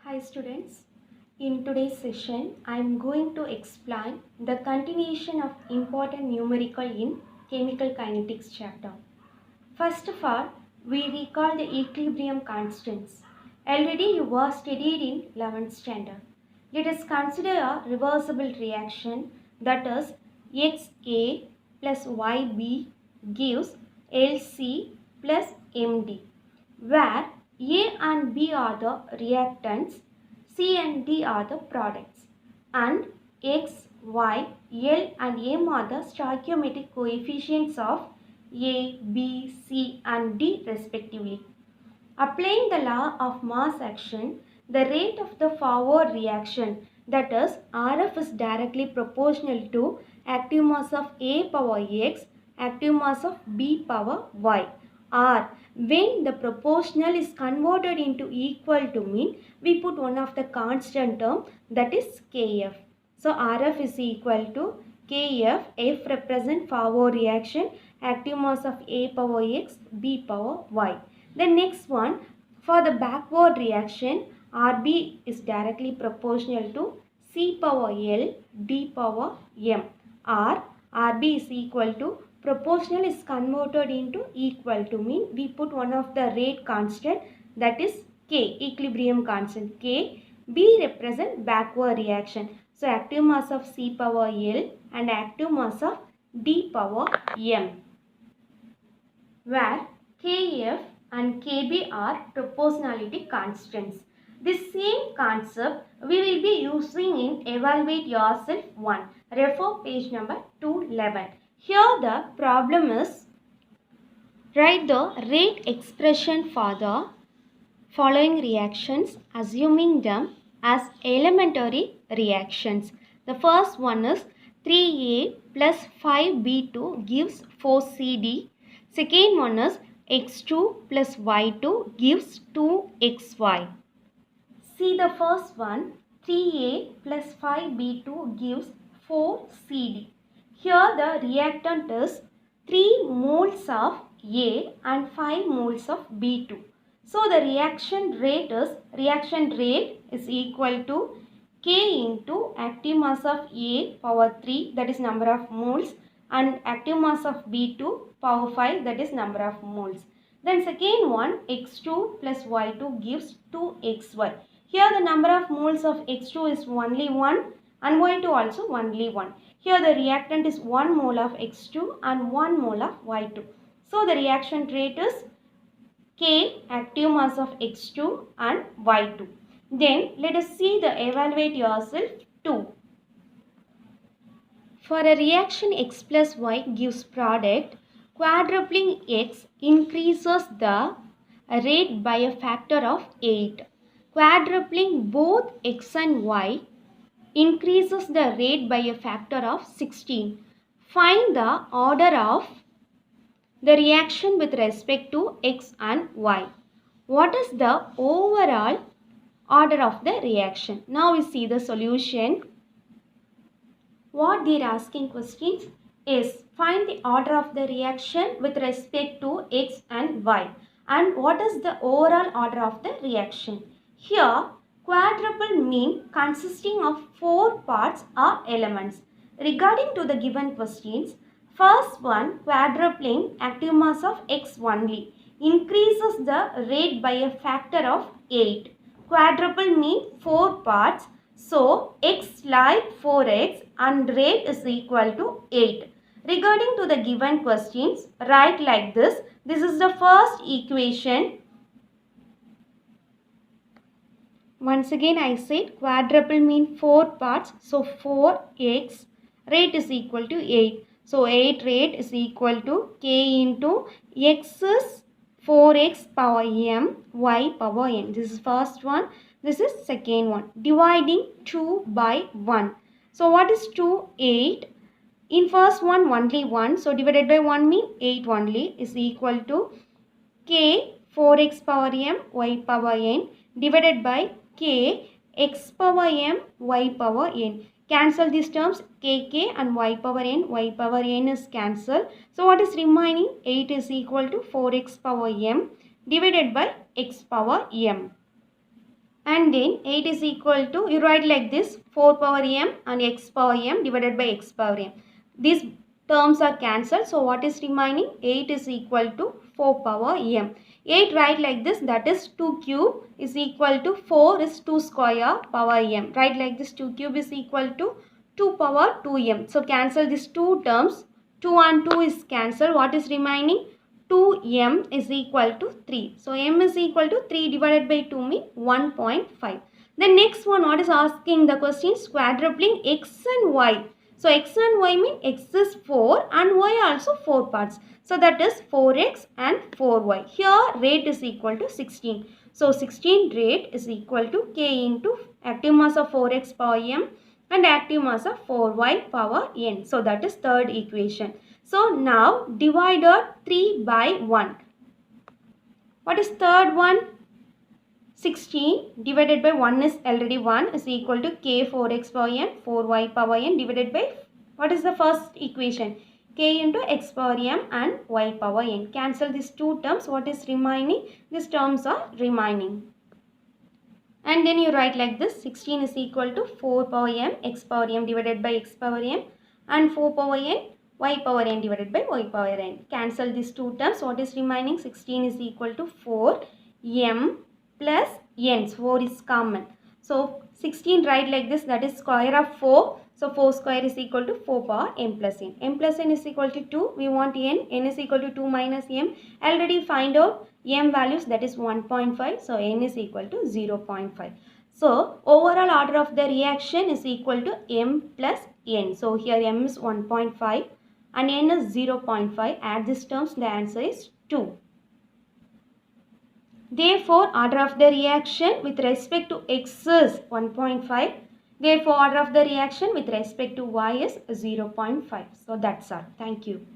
Hi students, in today's session I am going to explain the continuation of important numerical in chemical kinetics chapter. First of all, we recall the equilibrium constants. Already you were studied in 11th standard. Let us consider a reversible reaction, that is XA plus YB gives LC plus MD, where A and B are the reactants, C and D are the products, and X, Y, L and M are the stoichiometric coefficients of A, B, C and D respectively. Applying the law of mass action, the rate of the forward reaction, that is RF, is directly proportional to active mass of A power X, active mass of B power Y. Or when the proportional is converted into equal to mean, we put one of the constant term, that is Kf. So RF is equal to Kf. F represent forward reaction, active mass of A power X, B power Y. The next one, for the backward reaction, Rb is directly proportional to C power L, D power M. Or Rb is equal to, proportional is converted into equal to mean, we put one of the rate constant, that is K, equilibrium constant K. B represent backward reaction. So active mass of C power L and active mass of D power M, where Kf and Kb are proportionality constants. This same concept we will be using in Evaluate Yourself 1. Refer page number 211. Here the problem is, write the rate expression for the following reactions, assuming them as elementary reactions. The first one is 3A plus 5B2 gives 4CD. Second one is X2 plus Y2 gives 2XY. See the first one, 3A plus 5B2 gives 4CD. Here the reactant is 3 moles of A and 5 moles of B2. So the reaction rate is equal to K into active mass of A power 3, that is number of moles, and active mass of B2 power 5, that is number of moles. Then second one, X2 plus Y2 gives 2XY. Here the number of moles of X2 is only 1 and Y2 also only 1. Here the reactant is 1 mole of X2 and 1 mole of Y2. So the reaction rate is K, active mass of X2 and Y2. Then let us see the Evaluate Yourself 2. For a reaction X plus Y gives product, quadrupling X increases the rate by a factor of 8. Quadrupling both X and Y increases the rate by a factor of 16. Find the order of the reaction with respect to X and Y. What is the overall order of the reaction? Now we see the solution. What they are asking questions is, find the order of the reaction with respect to X and Y, and what is the overall order of the reaction. Here quadruple mean consisting of 4 parts or elements. Regarding to the given questions, first one, quadrupling active mass of X only increases the rate by a factor of 8. Quadruple mean 4 parts. So X like 4X and rate is equal to 8. Regarding to the given questions, write like this. This is the first equation. Once again I said quadruple mean 4 parts. So 4X rate is equal to 8. So 8 rate is equal to K into X is 4X power M, Y power N. This is first one. This is second one. Dividing 2 by 1. So what is 2? 8. In first one only 1. So divided by 1 mean 8 only is equal to K 4X power M, Y power N divided by K X power M, Y power N. Cancel these terms, K and Y power N is cancelled. So what is remaining? 8 is equal to 4X power M divided by X power M. And then 8 is equal to, you write like this, 4 power m and x power m divided by x power m. These terms are cancelled. So what is remaining? 8 is equal to 4 power m. 8 write like this, that is 2 cube is equal to 4 is 2 square power m. Write like this, 2 cube is equal to 2 power 2m. So cancel these two terms. 2 and 2 is cancelled. What is remaining? 2m is equal to 3. So m is equal to 3 divided by 2 means 1.5. The next one, what is asking the question? Quadrupling x and y. So x and y mean x is 4 and y also 4 parts. So that is 4x and 4y. Here rate is equal to 16. So 16 rate is equal to k into active mass of 4x power m and active mass of 4y power n. So that is third equation. So now divided 3 by 1. What is third one? 16 divided by 1 is already 1 is equal to k 4x power n 4y power n divided by, what is the first equation? K into x power m and y power n. Cancel these two terms. What is remaining? These terms are remaining. And then you write like this, 16 is equal to 4 power m x power m divided by x power m and 4 power n y power n divided by y power n. Cancel these two terms. What is remaining? 16 is equal to 4 m plus n. 4 is common. So 16 write like this, that is square of 4. So 4 square is equal to 4 power m plus n. M plus n is equal to 2. We want n. N is equal to 2 minus m. Already find out m values, that is 1.5. So n is equal to 0.5. So overall order of the reaction is equal to m plus n. So here m is 1.5 and n is 0.5. Add these terms, the answer is 2. Therefore, order of the reaction with respect to x is 1.5. Therefore, order of the reaction with respect to y is 0.5. So that's all. Thank you.